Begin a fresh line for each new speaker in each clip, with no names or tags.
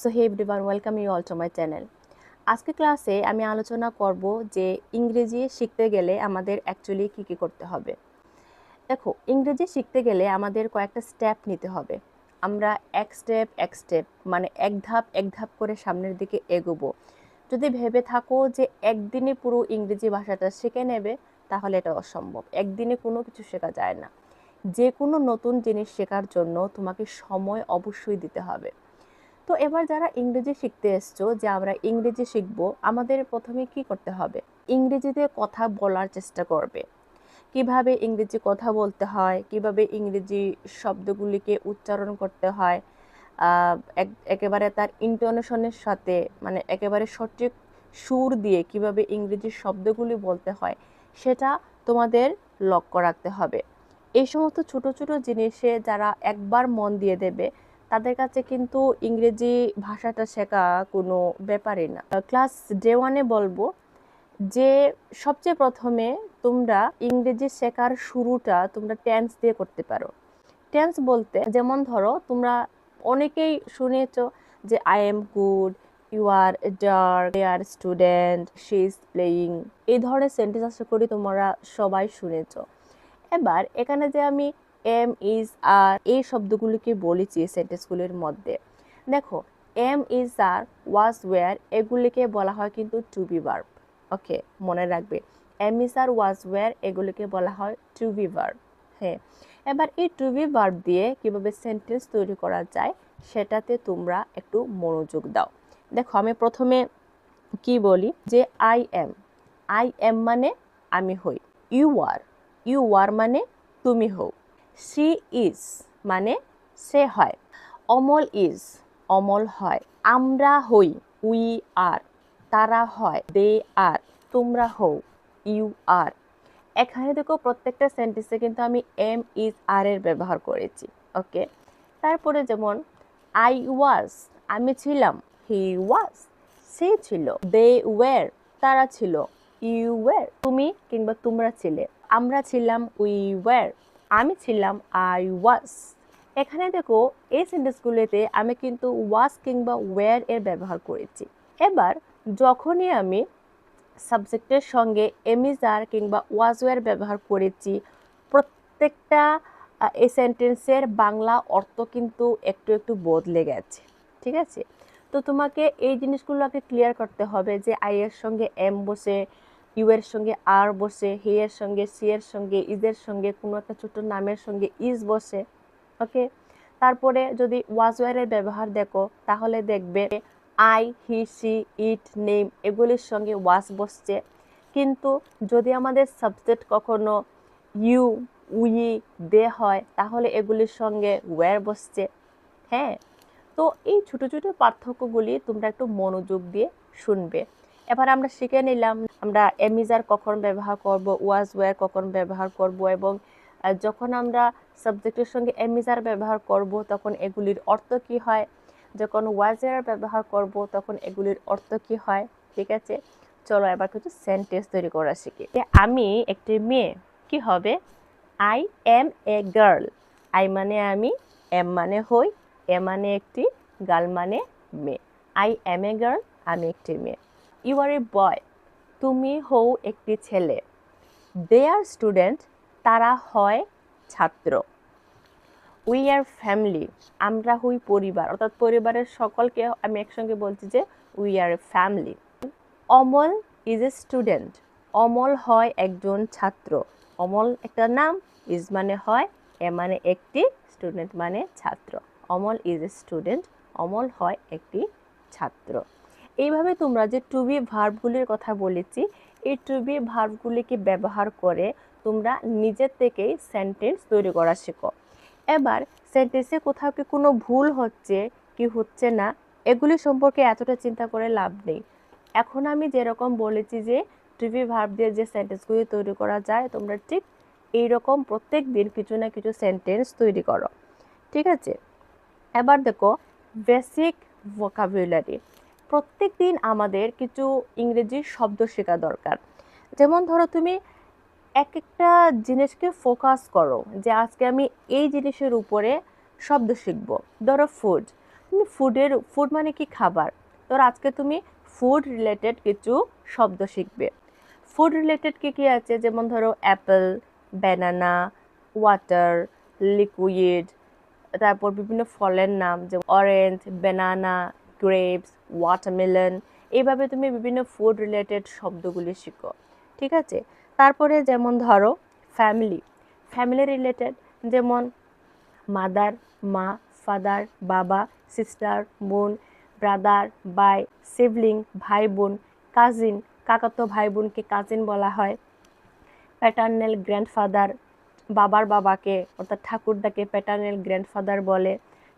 So hey everyone, welcome you all to my channel. আজকে ক্লাসে আমি আলোচনা করব যে ইংরেজি শিখতে গেলে আমাদের অ্যাকচুয়ালি কী কী করতে হবে। দেখো, ইংরেজি শিখতে গেলে আমাদের কয়েকটা স্টেপ নিতে হবে। আমরা এক স্টেপ মানে এক ধাপ করে সামনের দিকে এগোবো। যদি ভেবে থাকো যে একদিনে পুরো ইংরেজি ভাষাটা শিখে নেবে, তাহলে এটা অসম্ভব। একদিনে কোনো কিছু শেখা যায় না। যে কোনো নতুন জিনিস শেখার জন্য তোমাকে সময় অবশ্যই দিতে হবে। তো এবার যারা ইংরেজি শিখতে এসছো, যে আমরা ইংরেজি শিখবো, আমাদের প্রথমে কি করতে হবে? ইংরেজিতে কথা বলার চেষ্টা করবে। কিভাবে ইংরেজি কথা বলতে হয়, কিভাবে ইংরেজি শব্দগুলিকে উচ্চারণ করতে হয়, একেবারে তার ইন্টোনেশনের সাথে, মানে একেবারে সঠিক সুর দিয়ে কিভাবে ইংরেজি শব্দগুলি বলতে হয়, সেটা তোমাদের লক্ষ্য রাখতে হবে। এই সমস্ত ছোট ছোট জিনিসে যারা একবার মন দিয়ে দেবে, তাদের কাছে কিন্তু ইংরেজি ভাষাটা শেখা কোনো ব্যাপারই না। ক্লাস ডে ওয়ানে বলবো যে সবচেয়ে প্রথমে তোমরা ইংরেজি শেখার শুরুটা তোমরা টেন্স দিয়ে করতে পারো। টেন্স বলতে, যেমন ধরো, তোমরা অনেকেই শুনেছ যে I am good, you are dark, they are student, she is playing. এই ধরনের সেন্টেন্স আশা করি তোমরা সবাই শুনেছ। এবার এখানে যে আমি এম, ইজ, আর এই শব্দগুলিকে বলেছি সেন্টেন্সগুলির মধ্যে, দেখো, am, is, are, was, were এগুলিকে বলা হয় কিন্তু টু বি ভার্ব। ওকে, মনে রাখবে, am, is, are, was, were এগুলিকে বলা হয় টু বি ভার্ব। হ্যাঁ, এবার এই টু বি ভার্ব দিয়ে কিভাবে সেন্টেন্স তৈরি করা যায় সেটাতে তোমরা একটু মনোযোগ দাও। দেখো, আমি প্রথমে কি বলি যে আই এম মানে আমি হই। ইউ আর মানে তুমি হও। সি ইজ মানে সে হয়। অমল হয়। আমরা হই, উই আর। তারা হয়, দে আর। তোমরা হও, ইউ আর। এখানে দেখো, প্রত্যেকটা সেন্টেন্সে কিন্তু আমি এম, ইজ, আর এর ব্যবহার করেছি। ওকে, তারপরে যেমন আই ওয়াজ, আমি ছিলাম। হি ওয়াজ, সে ছিল। দে ওয়্যার, তারা ছিল। ইউ ওয়্যার, তুমি কিংবা তোমরা ছিলে। আমরা ছিলাম, উই ওয়্যার। আমি ছিলাম, আই ওয়াজ। এখানে দেখো, এই সেন্টেন্সগুলোতে আমি কিন্তু ওয়াজ কিংবা ওয়্যার এর ব্যবহার করেছি। এবার যখনই আমি সাবজেক্টের সঙ্গে এমিজার কিংবা ওয়াজওয়্যার ব্যবহার করেছি, প্রত্যেকটা এই সেন্টেন্সের বাংলা অর্থ কিন্তু একটু একটু বদলে গেছে। ঠিক আছে, তো তোমাকে এই জিনিসগুলোকে ক্লিয়ার করতে হবে যে আই এর সঙ্গে এম বসে, ইউ এর সঙ্গে আর বসে, হি এর সঙ্গে, সি এর সঙ্গে, ইজের সঙ্গে, কোনো একটা ছোট নামের সঙ্গে ইজ বসে। ওকে, তারপরে যদি ওয়াজওয়্যারের ব্যবহার দেখো, তাহলে দেখবে I, he, she, it, name এগুলির সঙ্গে ওয়াজ বসছে। কিন্তু যদি আমাদের সাবজেক্ট কখনো ইউ, উই, দে হয়, তাহলে এগুলির সঙ্গে ওয়্যার বসছে। হ্যাঁ, তো এই ছোট ছোট পার্থক্যগুলি তোমরা একটু মনোযোগ দিয়ে শুনবে। এবার আমরা শিখে নিলাম আমরা এমিজার কখন ব্যবহার করব, ওয়াজ ওয়্যার কখন ব্যবহার করব, এবং যখন আমরা সাবজেক্টের সঙ্গে এমিজার ব্যবহার করব তখন এগুলির অর্থ কি হয়, যখন ওয়াজের ব্যবহার করব তখন এগুলির অর্থ কি হয়। ঠিক আছে, চলো এবার কিছু সেন্টেন্স তৈরি করা শিখি। আমি একটি মেয়ে, কি হবে? I M a girl. I মানে আমি, এম মানে হই, এ মানে একটি, গার্ল মানে মেয়ে। আই এম এ গার্ল, আমি একটি মেয়ে। ইউ আর এ বয়, তুমি হও একটি ছেলে। দে আর স্টুডেন্ট, তারা হয় ছাত্র। উই আর ফ্যামিলি, আমরা হই পরিবার, অর্থাৎ পরিবারের সকলকে আমি একসঙ্গে বলছি যে we are A family. Amal is a student, Amal হয় একজন ছাত্র। অমল একটা নাম, ইজ মানে হয়, এ মানে একটি, স্টুডেন্ট মানে ছাত্র। Amal is a student, Amal হয় একটি ছাত্র। এইভাবে তোমরা যে টু বি ভার্বগুলির কথা বলেছি, এই টু বি ভার্বগুলিকে ব্যবহার করে তোমরা নিজের থেকেই সেন্টেন্স তৈরি করা শেখো। এবার সেন্টেন্সে কোথাও কি কোনো ভুল হচ্ছে কি হচ্ছে না, এগুলি সম্পর্কে এতটা চিন্তা করে লাভ নেই। এখন আমি যেরকম বলেছি যে টু বি ভার্ব দিয়ে যে সেন্টেন্সগুলি তৈরি করা যায়, তোমরা ঠিক এইরকম প্রত্যেক দিন কিছু না কিছু সেন্টেন্স তৈরি করো। ঠিক আছে, এবার দেখো বেসিক ভোকাবুলারি। প্রত্যেক দিন আমাদের কিছু ইংরেজি শব্দ শেখা দরকার। যেমন ধরো, তুমি এক একটা জিনিসকে ফোকাস করো যে আজকে আমি এই জিনিসের উপরে শব্দ শিখব। ধরো ফুড, তুমি ফুড মানে কি খাবার, তো আজকে তুমি ফুড রিলেটেড কিছু শব্দ শিখবে। ফুড রিলেটেড কি আছে, যেমন ধরো অ্যাপেল, ব্যানানা, ওয়াটার, লিকুইড, তারপর বিভিন্ন ফলের নাম যেমন অরেঞ্জ, ব্যানানা, গ্রেপস, ওয়াটারমেলন। এইভাবে তুমি বিভিন্ন ফুড রিলেটেড শব্দগুলি শিখো, ঠিক আছে। তারপরে যেমন ধরো ফ্যামিলি রিলেটেড, যেমন মাদার, মা, ফাদার, বাবা, সিস্টার, বোন, ব্রাদার, ভাই, সিবলিং, ভাই বোন, কাজিন, কাকাতো ভাই বোনকে কাজিন বলা হয়। প্যাটার্নাল গ্র্যান্ডফাদার, বাবার বাবাকে অর্থাৎ ঠাকুরদাকে প্যাটার্নাল গ্র্যান্ডফাদার বলে।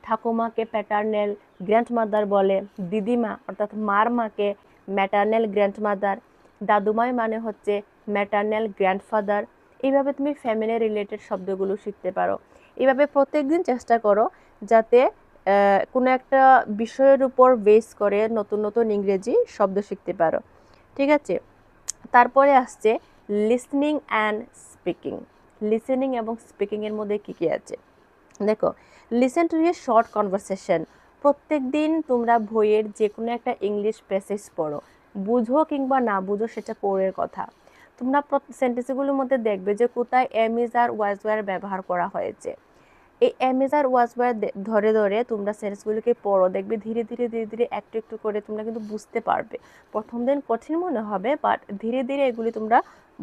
ঠাকুমাকে প্যাটার্নাল গ্র্যান্ডমাদার বলে। দিদিমা অর্থাৎ মার মাকে ম্যাটার্নাল গ্র্যান্ডমাদার। দাদুমাই মানে হচ্ছে ম্যাটার্নাল গ্র্যান্ডফাদার। এইভাবে তুমি ফ্যামিলি রিলেটেড শব্দগুলো শিখতে পারো। এইভাবে প্রত্যেকদিন চেষ্টা করো যাতে কোনো একটা বিষয়ের উপর বেস করে নতুন নতুন ইংরেজি শব্দ শিখতে পারো, ঠিক আছে। তারপরে আসছে লিসনিং অ্যান্ড স্পিকিং। লিসেনিং এবং স্পিকিংয়ের মধ্যে কী আছে দেখো। Listen to a short conversation. প্রত্যেক দিন তোমরা বইয়ের যে কোনো একটা ইংলিশ প্যাসেজ পড়ো, বুঝো কিংবা না বুঝো সেটা পড়ের কথা। তোমরা সেন্টেন্সগুলোর মধ্যে দেখবে যে কোথায় am is are was were ব্যবহার করা হয়েছে। এই am is are was were ধরে ধরে তোমরা সেন্টেন্সগুলোকে পড়ো, দেখবে ধীরে ধীরে একটু একটু করে তোমরা কিন্তু বুঝতে পারবে। প্রথম দিন কঠিন মনে হবে, বাট ধীরে ধীরে এগুলি তোমরা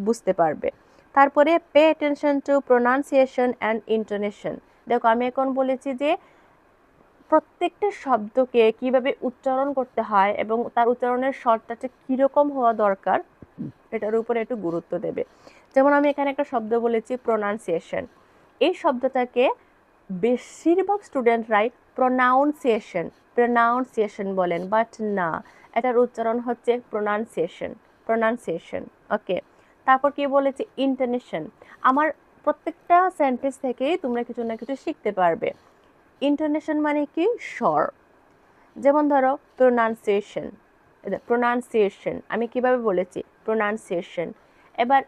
বুঝতে পারবে। তারপরে pay attention to pronunciation and intonation. দেখো আমি এখন বলেছি যে প্রত্যেকটা শব্দকে কিভাবে উচ্চারণ করতে হয় এবং তার উচ্চারণের স্বরটা কীরকম হওয়া দরকার এটার উপরে একটু গুরুত্ব দেবে। যেমন আমি এখানে একটা শব্দ বলেছি প্রোনাউন্সিয়েশন। এই শব্দটাকে বেশিরভাগ স্টুডেন্টরাই প্রোনাউন্সিয়েশন বলেন, বাট না, এটার উচ্চারণ হচ্ছে প্রোনাউন্সিয়েশন। ওকে, তারপর কি বলেছি ইন্টোনেশন। আমার প্রত্যেকটা সেন্টেন্স থেকেই তোমরা কিছু না কিছু শিখতে পারবে। ইন্টোনেশন মানে কি স্বর। যেমন ধরো প্রোনাউন্সিয়েশন আমি কিভাবে বলেছি প্রোনাউন্সিয়েশন। এবার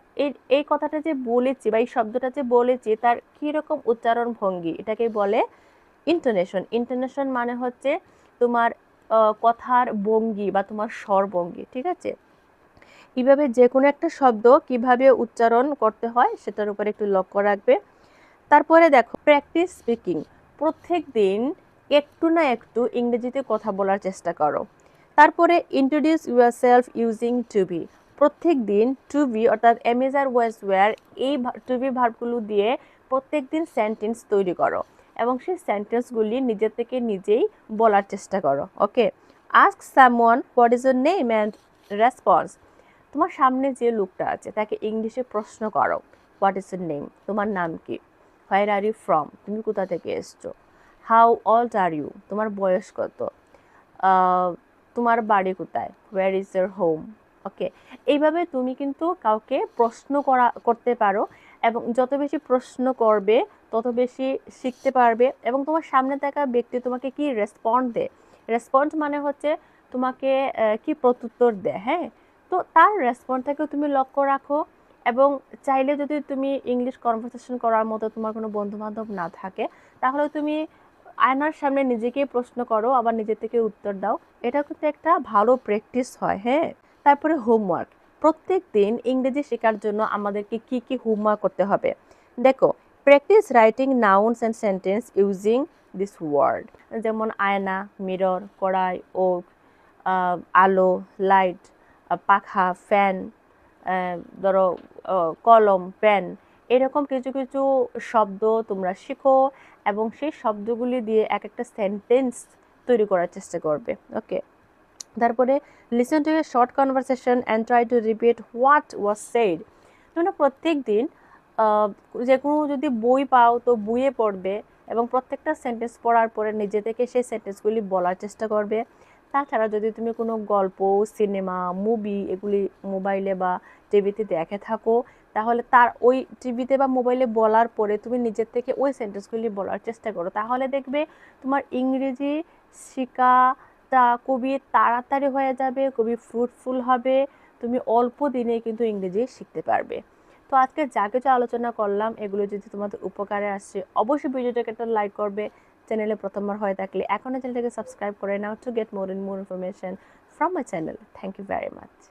এই কথাটা যে বলেছি বা এই শব্দটা যে বলেছি তার কীরকম উচ্চারণ ভঙ্গি এটাকে বলে ইন্টোনেশন মানে হচ্ছে তোমার কথার ভঙ্গি বা তোমার স্বর ভঙ্গি, ঠিক আছে। এইভাবে যে কোনো একটা শব্দ কিভাবে উচ্চারণ করতে হয় সেটার উপরে একটু লক্ষ্য রাখবে। তারপরে দেখো প্র্যাকটিস স্পিকিং। প্রত্যেক দিন একটু না একটু ইংরেজিতে কথা বলার চেষ্টা করো। তারপরে introduce yourself using to be. প্রত্যেক দিন টু বি অর্থাৎ am is are was were এই টু বি ভার্বগুলো দিয়ে প্রত্যেক দিন সেন্টেন্স তৈরি করো এবং সেই সেন্টেন্সগুলি নিজে থেকে নিজেই বলার চেষ্টা করো। Okay, ask someone what is your name and response. তোমার সামনে যে লোকটা আছে তাকে ইংলিশে প্রশ্ন করো, হোয়াট ইজ ইউর নেম, তোমার নাম কি। হোয়ার আর ইউ ফ্রম, তুমি কোথা থেকে এসছো। হাউ ওল্ড আর ইউ, তোমার বয়স কত। তোমার বাড়ি কোথায়, হোয়ার ইজ ইউর হোম। ওকে, এইভাবে তুমি কিন্তু কাউকে প্রশ্ন করতে পারো এবং যত বেশি প্রশ্ন করবে তত বেশি শিখতে পারবে এবং তোমার সামনে থাকা ব্যক্তি তোমাকে কি রেসপন্ড মানে হচ্ছে তোমাকে কি প্রত্যুত্তর দেয়। হ্যাঁ, তো তার রেসপন্সটাকেও তুমি লক্ষ্য রাখো এবং চাইলে যদি তুমি ইংলিশ কনভারসেশন করার মতো তোমার কোনো বন্ধুবান্ধব না থাকে তাহলে তুমি আয়নার সামনে নিজেকেই প্রশ্ন করো, আবার নিজে থেকে উত্তর দাও। এটা কিন্তু একটা ভালো প্র্যাকটিস হয়। হ্যাঁ, তারপরে হোমওয়ার্ক। প্রত্যেক দিন ইংরেজি শেখার জন্য আমাদেরকে কি হোমওয়ার্ক করতে হবে দেখো। Practice writing nouns and sentence using this word. যেমন আয়না, মিরর, কড়াই, ওক, আলো, লাইট, পাখা, ফ্যান, ধরো কলম, পেন, এরকম কিছু কিছু শব্দ তোমরা শিখো এবং সেই শব্দগুলি দিয়ে এক একটা সেন্টেন্স তৈরি করার চেষ্টা করবে। ওকে, তারপরে listen to a short conversation and try to repeat what was shed. তোমরা প্রত্যেক দিন যে কোনো যদি বই পাও তো বইয়ে পড়বে এবং প্রত্যেকটা সেন্টেন্স পড়ার পরে নিজে থেকে সেই সেন্টেন্সগুলি বলার চেষ্টা করবে। তাছাড়া যদি তুমি কোনো গল্প, সিনেমা, মুভি এগুলি মোবাইলে বা টিভিতে দেখে থাকো তাহলে তার ওই টিভিতে বা মোবাইলে বলার পরে তুমি নিজের থেকে ওই সেন্টেন্সগুলি বলার চেষ্টা করো, তাহলে দেখবে তোমার ইংরেজি শেখাটা খুবই তাড়াতাড়ি হয়ে যাবে, খুবই ফ্রুটফুল হবে। তুমি অল্প দিনে কিন্তু ইংরেজি শিখতে পারবে। তো আজকে যা কিছু আলোচনা করলাম এগুলো যদি তোমাদের উপকারে আসে অবশ্যই ভিডিওটাকে একটা লাইক করবে, চ্যানেলে প্রথমবার হয়ে থাকলে এখনই চ্যানেলটাকে সাবস্ক্রাইব করে নাও to get more information from my channel. Thank you very much.